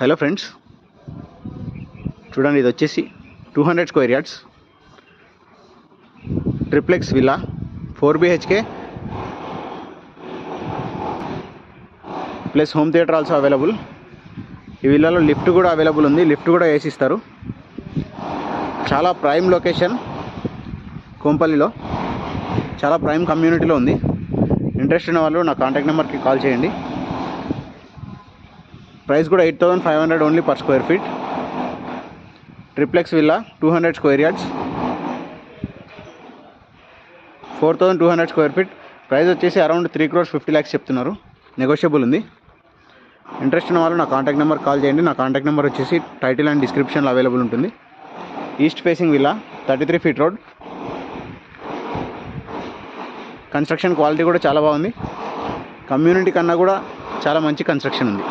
Hello friends, చూడండి, ఇది వచ్చేసి 200 square yards triplex villa 4 BHK plus home theatre also available. ఈ విల్లాలో లిఫ్ట్ కూడా అవైలబుల్ ఉంది. లిఫ్ట్ కూడా వేసిస్తారు. చాలా ప్రైమ్ లొకేషన్, కోంపల్లిలో చాలా ప్రైమ్ కమ్యూనిటీలో ఉంది. ఇంట్రెస్ట్ ఉన్న వాళ్ళు నా కాంటాక్ట్ నెంబర్కి కాల్ చేయండి. ప్రైస్ కూడా 8,500 only per square feet. Triplex villa 200 square yards 4,200 square feet. Price వచ్చేసి అరౌండ్ 3,50 lakhs చెప్తున్నారు. నెగోషియబుల్ ఉంది. ఇంట్రెస్ట్ ఉన్న వాళ్ళు నా కాంటాక్ట్ నెంబర్ కాల్ చేయండి. నా కాంటాక్ట్ నెంబర్ వచ్చేసి టైటిల్ అండ్ డిస్క్రిప్షన్లో అవైలబుల్ ఉంటుంది. East facing villa 33 feet road. Construction quality కూడా చాలా బాగుంది. కమ్యూనిటీ కన్నా కూడా చాలా మంచి కన్స్ట్రక్షన్ ఉంది.